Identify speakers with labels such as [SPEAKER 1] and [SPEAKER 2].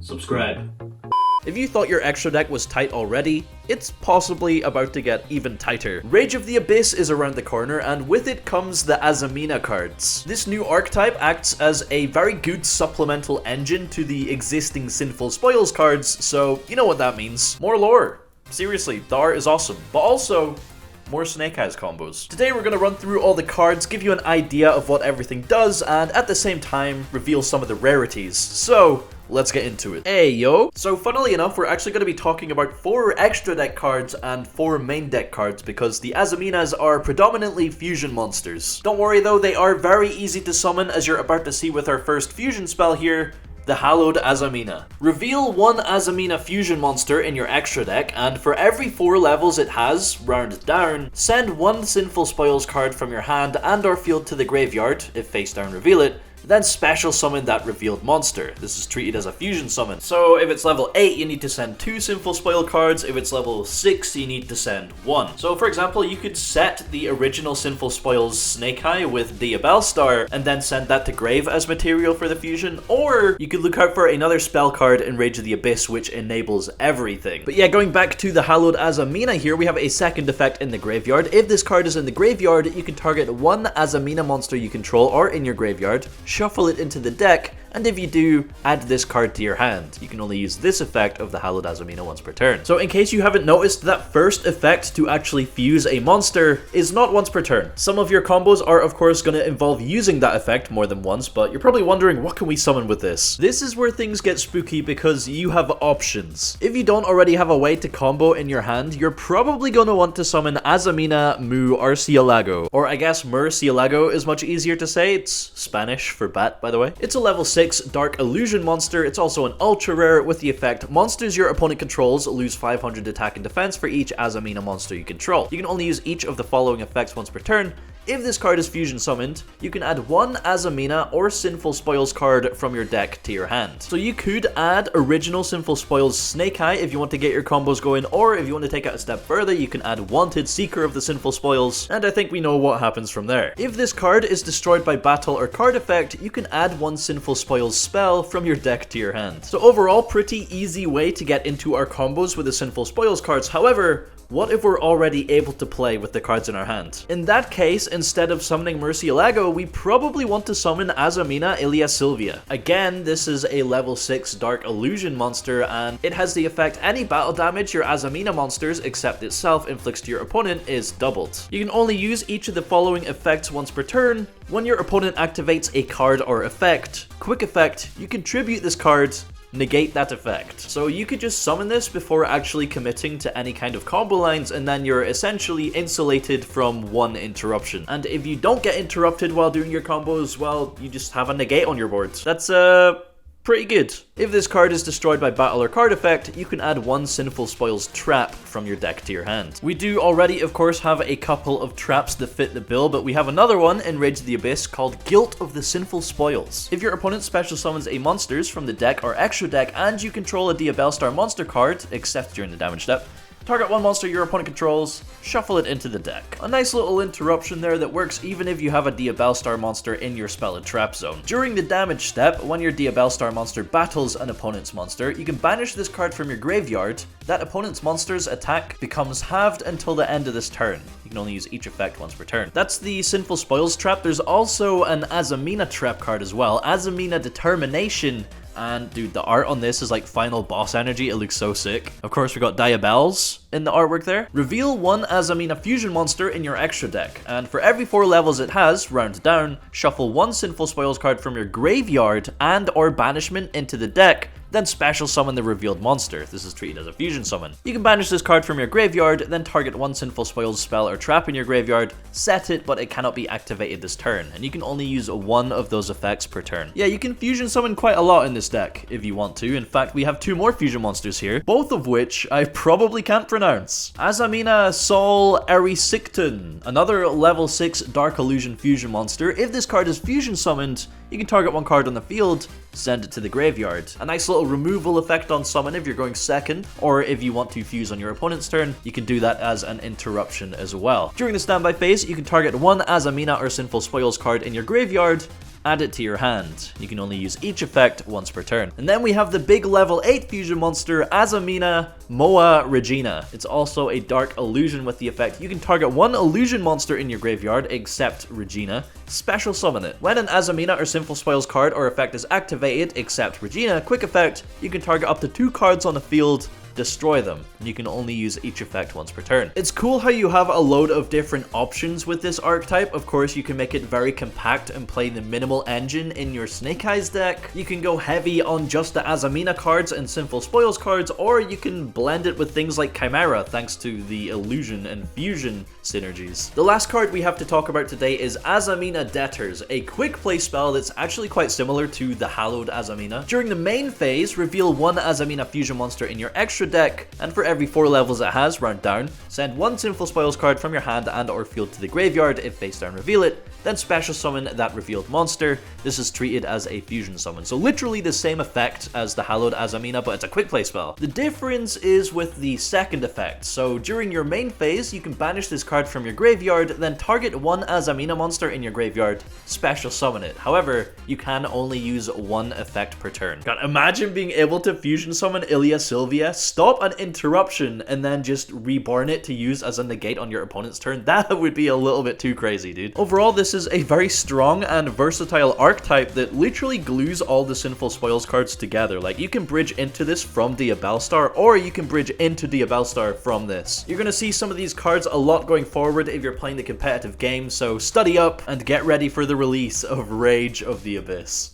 [SPEAKER 1] subscribe.
[SPEAKER 2] If you thought your extra deck was tight already, it's possibly about to get even tighter. Rage of the Abyss is around the corner, and with it comes the AZAMINA cards. This new archetype acts as a very good supplemental engine to the existing Sinful Spoils cards, so you know what that means. More lore. Seriously, the art is awesome, but also more Snake Eyes combos. Today we're going to run through all the cards, give you an idea of what everything does, and at the same time, reveal some of the rarities. So, let's get into it. Hey yo! So funnily enough, we're actually going to be talking about 4 extra deck cards and 4 main deck cards because the AZAMINAs are predominantly fusion monsters. Don't worry though, they are very easy to summon, as you're about to see with our first fusion spell here, the Hallowed AZAMINA. Reveal 1 AZAMINA fusion monster in your extra deck, and for every 4 levels it has, round down, send 1 Sinful Spoils card from your hand and or field to the graveyard, if face down reveal it, then special summon that revealed monster. This is treated as a fusion summon. So if it's level 8, you need to send 2 Sinful Spoil cards. If it's level 6, you need to send 1. So for example, you could set the original Sinful Spoils Snake Eye with Diabellstar and then send that to grave as material for the fusion, or you could look out for another spell card in Rage of the Abyss which enables everything. But yeah, going back to the Hallowed AZAMINA here, we have a second effect in the graveyard. If this card is in the graveyard, you can target 1 AZAMINA monster you control or in your graveyard, shuffle it into the deck, and if you do, add this card to your hand. You can only use this effect of the Hallowed AZAMINA once per turn. So in case you haven't noticed, that first effect to actually fuse a monster is not once per turn. Some of your combos are of course going to involve using that effect more than once, but you're probably wondering, what can we summon with this? This is where things get spooky because you have options. If you don't already have a way to combo in your hand, you're probably going to want to summon AZAMINA Mu Arcielago. Or I guess Murcielago is much easier to say. It's Spanish for bat, by the way. It's a level 6 Dark Illusion monster. It's also an ultra rare with the effect monsters your opponent controls lose 500 attack and defense for each AZAMINA monster you control. You can only use each of the following effects once per turn. If this card is fusion summoned, you can add 1 AZAMINA or Sinful Spoils card from your deck to your hand. So you could add original Sinful Spoils Snake Eye if you want to get your combos going, or if you want to take it a step further, you can add Wanted Seeker of the Sinful Spoils, and I think we know what happens from there. If this card is destroyed by battle or card effect, you can add 1 Sinful Spoils spell from your deck to your hand. So overall, pretty easy way to get into our combos with the Sinful Spoils cards. However, what if we're already able to play with the cards in our hand? In that case, instead of summoning Murcielago, we probably want to summon AZAMINA Ilia Sylvia. Again, this is a level 6 Dark Illusion monster, and it has the effect any battle damage your AZAMINA monsters, except itself, inflicts to your opponent is doubled. You can only use each of the following effects once per turn. When your opponent activates a card or effect, quick effect, you contribute this card, negate that effect. So you could just summon this before actually committing to any kind of combo lines, and then you're essentially insulated from 1 interruption. And if you don't get interrupted while doing your combos, well, you just have a negate on your board. That's pretty good. If this card is destroyed by battle or card effect, you can add 1 Sinful Spoils trap from your deck to your hand. We do already, of course, have a couple of traps that fit the bill, but we have another one in Rage of the Abyss called Guilt of the Sinful Spoils. If your opponent special summons a monsters from the deck or extra deck and you control a Diabellstar monster card, except during the damage step, target 1 monster your opponent controls, shuffle it into the deck. A nice little interruption there that works even if you have a Diabellstar monster in your spell and trap zone. During the damage step, when your Diabellstar monster battles an opponent's monster, you can banish this card from your graveyard. That opponent's monster's attack becomes halved until the end of this turn. You can only use each effect once per turn. That's the Sinful Spoils trap. There's also an AZAMINA trap card as well, AZAMINA Determination. And dude, the art on this is like final boss energy. It looks so sick. Of course, we got Diabells in the artwork there. Reveal 1 AZAMINA fusion monster in your extra deck, and for every 4 levels it has, round down, shuffle 1 Sinful Spoils card from your graveyard and or banishment into the deck, then special summon the revealed monster. This is treated as a fusion summon. You can banish this card from your graveyard, then target 1 Sinful Spoils spell or trap in your graveyard, set it, but it cannot be activated this turn, and you can only use 1 of those effects per turn. Yeah, you can fusion summon quite a lot in this deck if you want to. In fact, we have 2 more fusion monsters here, both of which I probably can't pronounce. AZAMINA Sol Ericicton, another level 6 Dark Illusion fusion monster. If this card is fusion summoned, you can target 1 card on the field, send it to the graveyard. A nice little removal effect on summon if you're going second, or if you want to fuse on your opponent's turn, you can do that as an interruption as well. During the standby phase, you can target 1 AZAMINA or Sinful Spoils card in your graveyard, add it to your hand. You can only use each effect once per turn. And then we have the big level 8 fusion monster, AZAMINA Moa Regina. It's also a dark illusion with the effect. You can target one illusion monster in your graveyard, except Regina, special summon it. When an AZAMINA or Sinful Spoils card or effect is activated, except Regina, quick effect, you can target up to 2 cards on the field, destroy them. You can only use each effect once per turn. It's cool how you have a load of different options with this archetype. Of course, you can make it very compact and play the minimal engine in your Snake Eyes deck. You can go heavy on just the AZAMINA cards and Sinful Spoils cards, or you can blend it with things like Chimera thanks to the illusion and fusion synergies. The last card we have to talk about today is AZAMINA Debtors, a quick play spell that's actually quite similar to the Hallowed AZAMINA. During the main phase, reveal one AZAMINA fusion monster in your extra deck, and for every 4 levels it has, round down, send one Sinful Spoils card from your hand and or field to the graveyard. If face down, reveal it, then special summon that revealed monster. This is treated as a fusion summon, so literally the same effect as the Hallowed AZAMINA, but it's a quick play spell. The difference is with the second effect. So during your main phase, you can banish this card from your graveyard, then target one AZAMINA monster in your graveyard, special summon it. However, you can only use one effect per turn. God, imagine being able to fusion summon Ilya Sylvia, stop an interruption, and then just reborn it to use as a negate on your opponent's turn. That would be a little bit too crazy, dude. Overall, this is a very strong and versatile archetype that literally glues all the Sinful Spoils cards together. Like, you can bridge into this from Diabellstar, or you can bridge into Diabellstar from this. You're gonna see some of these cards a lot going forward if you're playing the competitive game, so study up and get ready for the release of Rage of the Abyss.